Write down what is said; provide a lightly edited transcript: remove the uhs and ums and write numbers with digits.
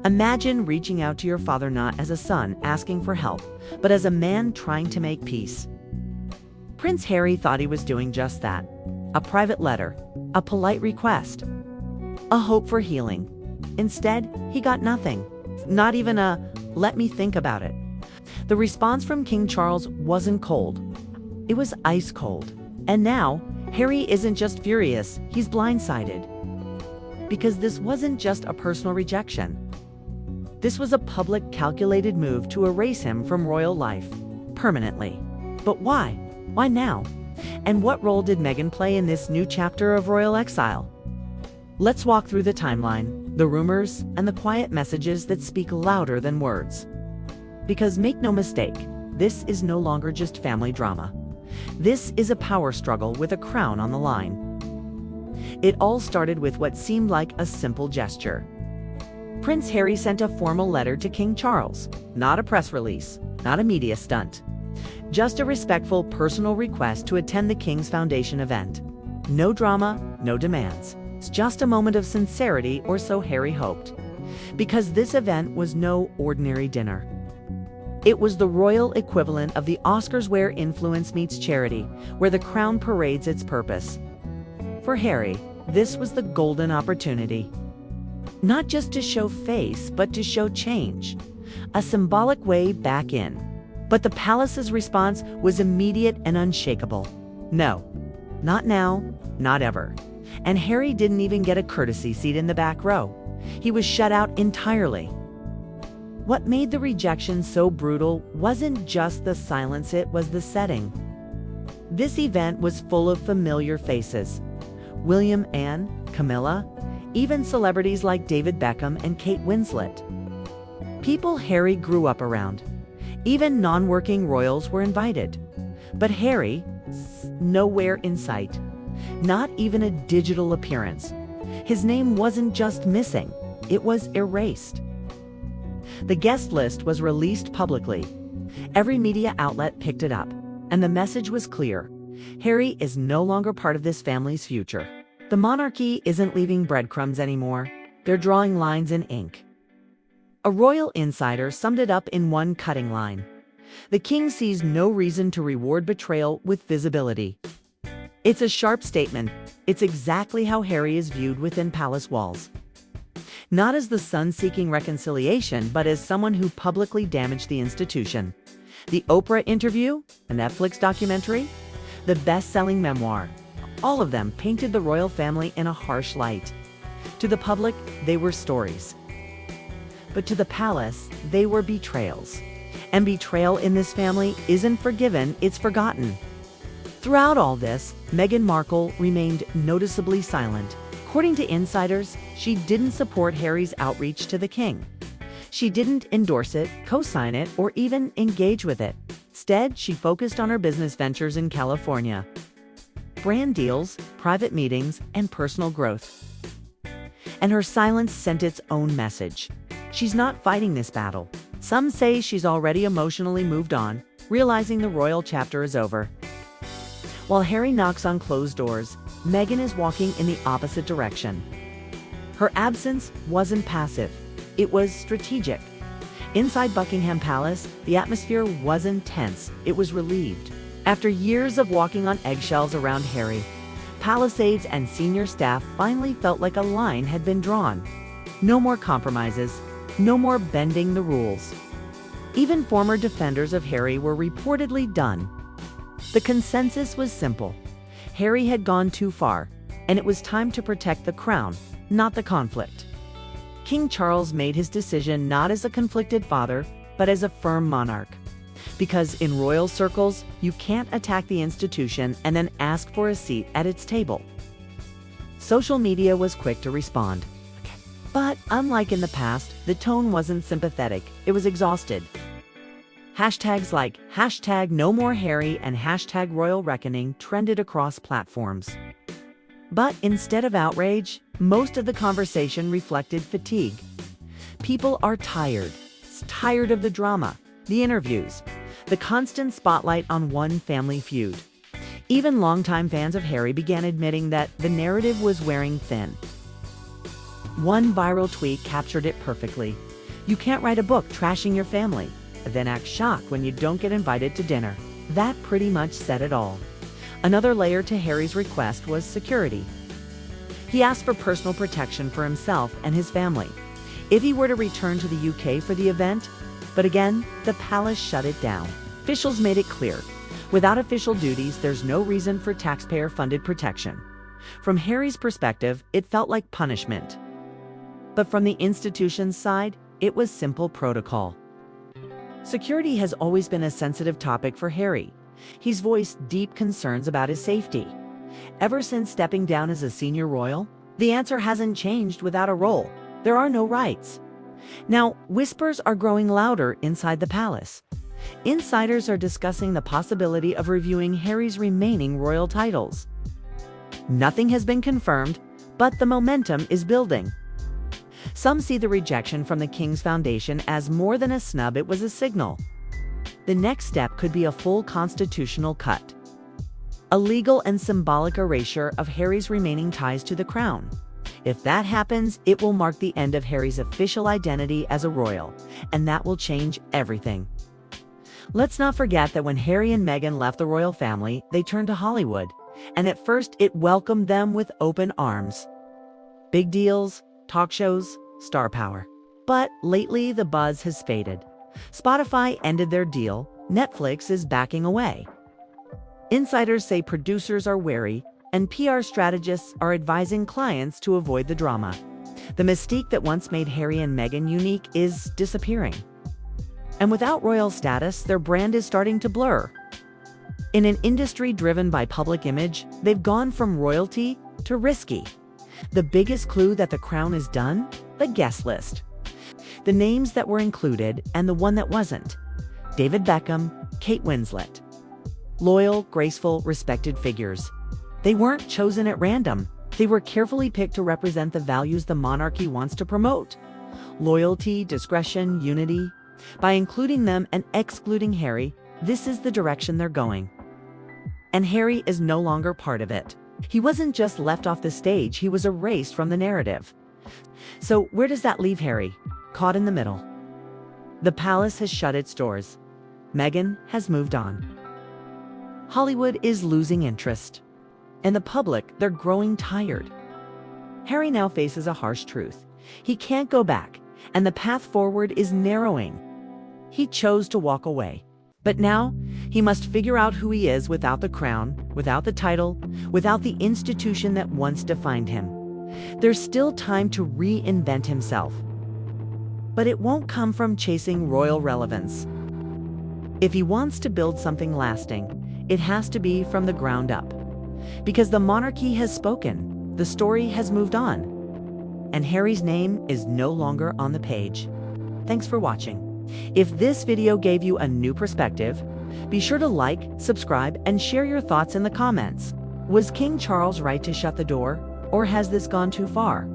Imagine reaching out to your father not as a son asking for help, but as a man trying to make peace. Prince Harry thought he was doing just that. A private letter, a polite request, a hope for healing. Instead, he got nothing. Not even a, "let me think about it." The response from King Charles wasn't cold. It was ice cold. And now, Harry isn't just furious, he's blindsided. Because this wasn't just a personal rejection. This was a public, calculated move to erase him from royal life, permanently. But why? Why now? And what role did Meghan play in this new chapter of royal exile? Let's walk through the timeline, the rumors, and the quiet messages that speak louder than words. Because make no mistake, this is no longer just family drama. This is a power struggle with a crown on the line. It all started with what seemed like a simple gesture. Prince Harry sent a formal letter to King Charles, not a press release, not a media stunt. Just a respectful personal request to attend the King's Foundation event. No drama, no demands. It's just a moment of sincerity, or so Harry hoped. Because this event was no ordinary dinner. It was the royal equivalent of the Oscars, where influence meets charity, where the crown parades its purpose. For Harry, this was the golden opportunity. Not just to show face, but to show change. A symbolic way back in. But the palace's response was immediate and unshakable. No, not now, not ever. And Harry didn't even get a courtesy seat in the back row. He was shut out entirely. What made the rejection so brutal wasn't just the silence, it was the setting. This event was full of familiar faces. William, Anne, Camilla, even celebrities like David Beckham and Kate Winslet. People Harry grew up around. Even non-working royals were invited. But Harry, nowhere in sight. Not even a digital appearance. His name wasn't just missing, it was erased. The guest list was released publicly. Every media outlet picked it up, and the message was clear. Harry is no longer part of this family's future. The monarchy isn't leaving breadcrumbs anymore. They're drawing lines in ink. A royal insider summed it up in one cutting line. The king sees no reason to reward betrayal with visibility. It's a sharp statement. It's exactly how Harry is viewed within palace walls. Not as the son seeking reconciliation, but as someone who publicly damaged the institution. The Oprah interview, a Netflix documentary, the best-selling memoir, all of them painted the royal family in a harsh light. To the public, they were stories. But to the palace, they were betrayals. And betrayal in this family isn't forgiven, it's forgotten. Throughout all this, Meghan Markle remained noticeably silent. According to insiders, she didn't support Harry's outreach to the king. She didn't endorse it, co-sign it, or even engage with it. Instead, she focused on her business ventures in California. Brand deals, private meetings, and personal growth. And her silence sent its own message. She's not fighting this battle. Some say she's already emotionally moved on, realizing the royal chapter is over. While Harry knocks on closed doors, Meghan is walking in the opposite direction. Her absence wasn't passive, it was strategic. Inside Buckingham Palace, the atmosphere wasn't tense, it was relieved. After years of walking on eggshells around Harry, palace aides and senior staff finally felt like a line had been drawn. No more compromises, no more bending the rules. Even former defenders of Harry were reportedly done. The consensus was simple. Harry had gone too far, and it was time to protect the crown, not the conflict. King Charles made his decision not as a conflicted father, but as a firm monarch. Because in royal circles, you can't attack the institution and then ask for a seat at its table. Social media was quick to respond. But unlike in the past, the tone wasn't sympathetic, it was exhausted. Hashtags like #NoMoreHarry and #RoyalReckoning trended across platforms. But instead of outrage, most of the conversation reflected fatigue. People are tired of the drama, the interviews, the constant spotlight on one family feud. Even longtime fans of Harry began admitting that the narrative was wearing thin. One viral tweet captured it perfectly. You can't write a book trashing your family, then act shocked when you don't get invited to dinner. That pretty much said it all. Another layer to Harry's request was security. He asked for personal protection for himself and his family if he were to return to the UK for the event, but again, the palace shut it down. Officials made it clear, without official duties, there's no reason for taxpayer-funded protection. From Harry's perspective, it felt like punishment. But from the institution's side, it was simple protocol. Security has always been a sensitive topic for Harry. He's voiced deep concerns about his safety. Ever since stepping down as a senior royal, the answer hasn't changed without a role. There are no rights. Now, whispers are growing louder inside the palace. Insiders are discussing the possibility of reviewing Harry's remaining royal titles. Nothing has been confirmed, but the momentum is building. Some see the rejection from the King's Foundation as more than a snub, it was a signal. The next step could be a full constitutional cut. A legal and symbolic erasure of Harry's remaining ties to the crown. If that happens, it will mark the end of Harry's official identity as a royal, and that will change everything. Let's not forget that when Harry and Meghan left the royal family, they turned to Hollywood, and at first it welcomed them with open arms. Big deals, talk shows, star power. But lately the buzz has faded. Spotify ended their deal, Netflix is backing away. Insiders say producers are wary, and PR strategists are advising clients to avoid the drama. The mystique that once made Harry and Meghan unique is disappearing. And without royal status, their brand is starting to blur. In an industry driven by public image, they've gone from royalty to risky. The biggest clue that the crown is done? The guest list. The names that were included and the one that wasn't. David Beckham, Kate Winslet. Loyal, graceful, respected figures. They weren't chosen at random. They were carefully picked to represent the values the monarchy wants to promote. Loyalty, discretion, unity. By including them and excluding Harry, this is the direction they're going. And Harry is no longer part of it. He wasn't just left off the stage, he was erased from the narrative. So where does that leave Harry? Caught in the middle. The palace has shut its doors. Meghan has moved on. Hollywood is losing interest. And the public, they're growing tired. Harry now faces a harsh truth. He can't go back, and the path forward is narrowing. He chose to walk away. But now, he must figure out who he is without the crown, without the title, without the institution that once defined him. There's still time to reinvent himself. But it won't come from chasing royal relevance. If he wants to build something lasting, it has to be from the ground up. Because the monarchy has spoken, the story has moved on, and Harry's name is no longer on the page. Thanks for watching. If this video gave you a new perspective, be sure to like, subscribe, and share your thoughts in the comments. Was King Charles right to shut the door, or has this gone too far?